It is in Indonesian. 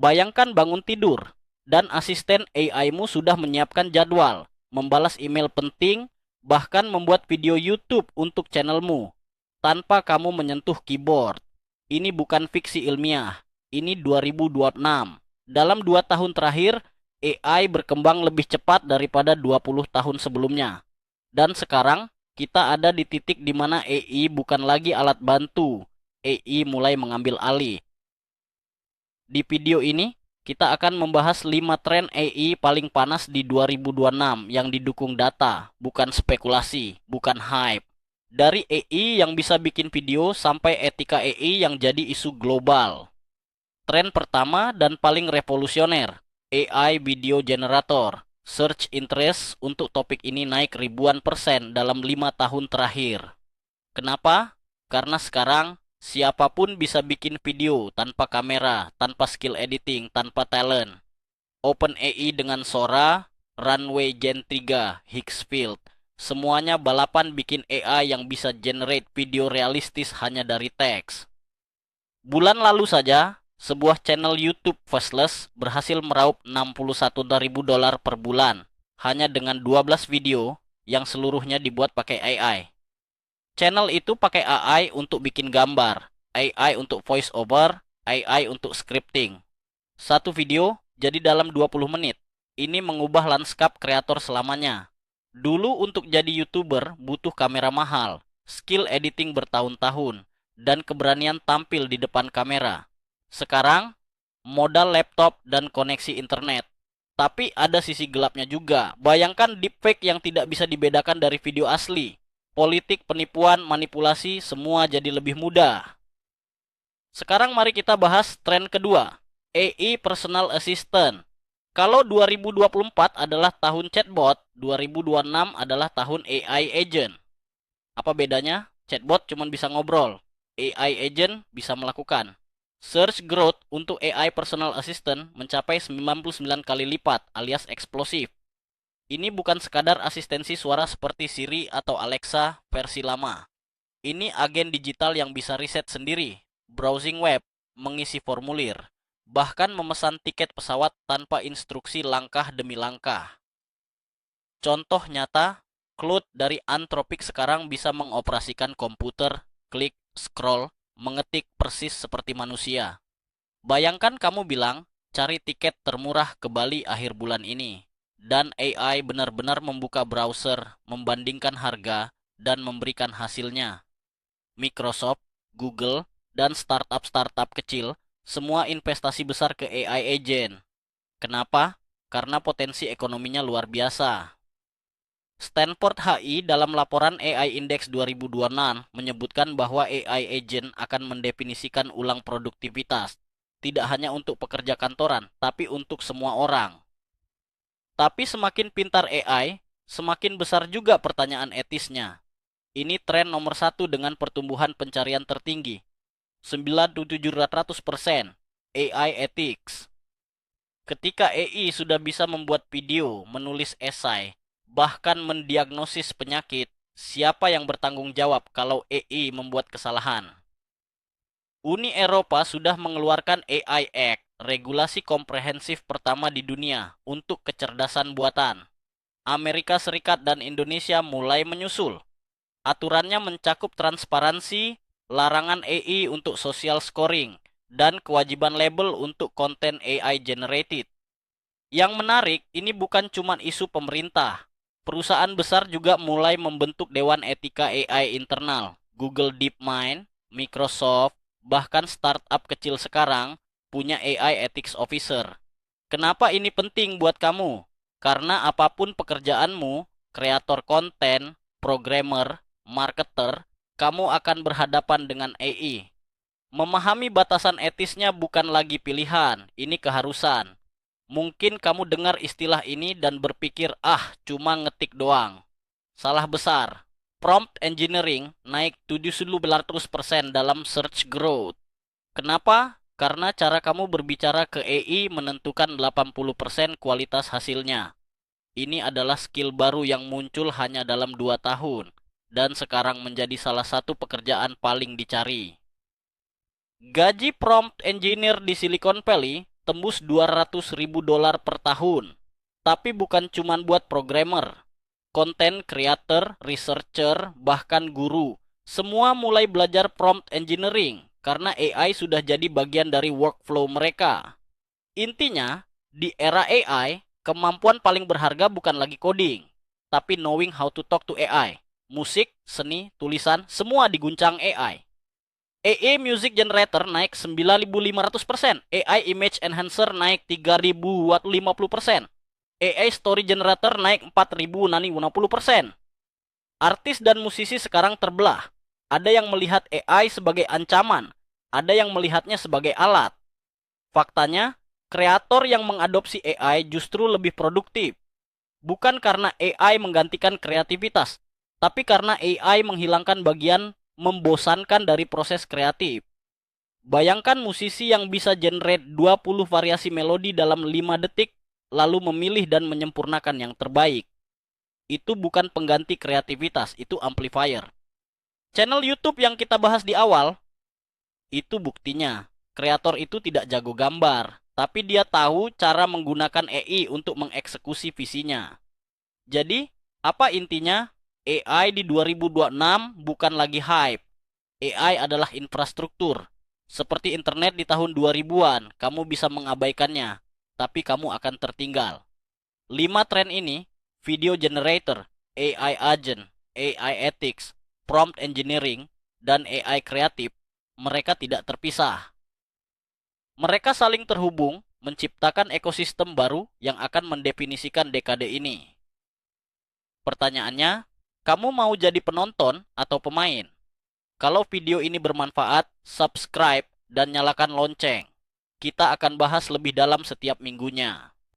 Bayangkan bangun tidur, dan asisten AI-mu sudah menyiapkan jadwal, membalas email penting, bahkan membuat video YouTube untuk channelmu, tanpa kamu menyentuh keyboard. Ini bukan fiksi ilmiah, ini 2026. Dalam 2 tahun terakhir, AI berkembang lebih cepat daripada 20 tahun sebelumnya. Dan sekarang, kita ada di titik di mana AI bukan lagi alat bantu. AI mulai mengambil alih. Di video ini, kita akan membahas 5 tren AI paling panas di 2026 yang didukung data, bukan spekulasi, bukan hype. Dari AI yang bisa bikin video sampai etika AI yang jadi isu global. Tren pertama dan paling revolusioner, AI Video Generator. Search interest untuk topik ini naik ribuan persen dalam 5 tahun terakhir. Kenapa? Karena sekarang siapapun bisa bikin video tanpa kamera, tanpa skill editing, tanpa talent. OpenAI dengan Sora, Runway Gen 3, Higgsfield, semuanya balapan bikin AI yang bisa generate video realistis hanya dari teks. Bulan lalu saja, sebuah channel YouTube faceless berhasil meraup $61.000 per bulan hanya dengan 12 video yang seluruhnya dibuat pakai AI. Channel itu pakai AI untuk bikin gambar, AI untuk voice over, AI untuk scripting. Satu video jadi dalam 20 menit. Ini mengubah lanskap kreator selamanya. Dulu untuk jadi YouTuber butuh kamera mahal, skill editing bertahun-tahun, dan keberanian tampil di depan kamera. Sekarang, modal laptop dan koneksi internet. Tapi ada sisi gelapnya juga. Bayangkan deepfake yang tidak bisa dibedakan dari video asli. Politik, penipuan, manipulasi, semua jadi lebih mudah. Sekarang mari kita bahas tren kedua, AI Personal Assistant. Kalau 2024 adalah tahun chatbot, 2026 adalah tahun AI Agent. Apa bedanya? Chatbot cuma bisa ngobrol, AI Agent bisa melakukan. Search growth untuk AI Personal Assistant mencapai 99 kali lipat alias eksplosif. Ini bukan sekadar asistensi suara seperti Siri atau Alexa versi lama. Ini agen digital yang bisa riset sendiri, browsing web, mengisi formulir, bahkan memesan tiket pesawat tanpa instruksi langkah demi langkah. Contoh nyata, Claude dari Anthropic sekarang bisa mengoperasikan komputer, klik, scroll, mengetik persis seperti manusia. Bayangkan kamu bilang, cari tiket termurah ke Bali akhir bulan ini. Dan AI benar-benar membuka browser, membandingkan harga, dan memberikan hasilnya. Microsoft, Google, dan startup-startup kecil, semua investasi besar ke AI agent. Kenapa? Karena potensi ekonominya luar biasa. Stanford HI dalam laporan AI Index 2026 menyebutkan bahwa AI agent akan mendefinisikan ulang produktivitas, tidak hanya untuk pekerja kantoran, tapi untuk semua orang. Tapi semakin pintar AI, semakin besar juga pertanyaan etisnya. Ini tren nomor 1 dengan pertumbuhan pencarian tertinggi. 9700% AI Ethics. Ketika AI sudah bisa membuat video, menulis esai, bahkan mendiagnosis penyakit, siapa yang bertanggung jawab kalau AI membuat kesalahan? Uni Eropa sudah mengeluarkan AI Act, regulasi komprehensif pertama di dunia untuk kecerdasan buatan. Amerika Serikat dan Indonesia mulai menyusul. Aturannya mencakup transparansi, larangan AI untuk social scoring, dan kewajiban label untuk konten AI generated. Yang menarik, ini bukan cuma isu pemerintah. Perusahaan besar juga mulai membentuk dewan etika AI internal. Google DeepMind, Microsoft, bahkan startup kecil sekarang punya AI Ethics Officer. Kenapa ini penting buat kamu? Karena apapun pekerjaanmu, kreator konten, programmer, marketer, kamu akan berhadapan dengan AI. Memahami batasan etisnya bukan lagi pilihan, ini keharusan. Mungkin kamu dengar istilah ini dan berpikir, cuma ngetik doang. Salah besar. Prompt engineering naik 700% dalam search growth. Kenapa? Karena cara kamu berbicara ke AI menentukan 80% kualitas hasilnya. Ini adalah skill baru yang muncul hanya dalam 2 tahun. Dan sekarang menjadi salah satu pekerjaan paling dicari. Gaji prompt engineer di Silicon Valley tembus 200.000 dolar per tahun. Tapi bukan cuma buat programmer, content creator, researcher, bahkan guru. Semua mulai belajar prompt engineering karena AI sudah jadi bagian dari workflow mereka. Intinya, di era AI, kemampuan paling berharga bukan lagi coding, tapi knowing how to talk to AI. Musik, seni, tulisan, semua diguncang AI. AI Music Generator naik 9.500%, AI Image Enhancer naik 3.050%, AI Story Generator naik 4.060%. Artis dan musisi sekarang terbelah. Ada yang melihat AI sebagai ancaman, ada yang melihatnya sebagai alat. Faktanya, kreator yang mengadopsi AI justru lebih produktif. Bukan karena AI menggantikan kreativitas, tapi karena AI menghilangkan bagian membosankan dari proses kreatif. Bayangkan musisi yang bisa generate 20 variasi melodi dalam 5 detik, lalu memilih dan menyempurnakan yang terbaik. Itu bukan pengganti kreativitas, itu amplifier. Channel YouTube yang kita bahas di awal, itu buktinya. Kreator itu tidak jago gambar, tapi dia tahu cara menggunakan AI untuk mengeksekusi visinya. Jadi, apa intinya? AI di 2026 bukan lagi hype. AI adalah infrastruktur. Seperti internet di tahun 2000-an, kamu bisa mengabaikannya, tapi kamu akan tertinggal. 5 tren ini, video generator, AI agent, AI ethics, prompt engineering, dan AI kreatif, mereka tidak terpisah. Mereka saling terhubung, menciptakan ekosistem baru yang akan mendefinisikan dekade ini. Pertanyaannya, kamu mau jadi penonton atau pemain? Kalau video ini bermanfaat, subscribe dan nyalakan lonceng. Kita akan bahas lebih dalam setiap minggunya.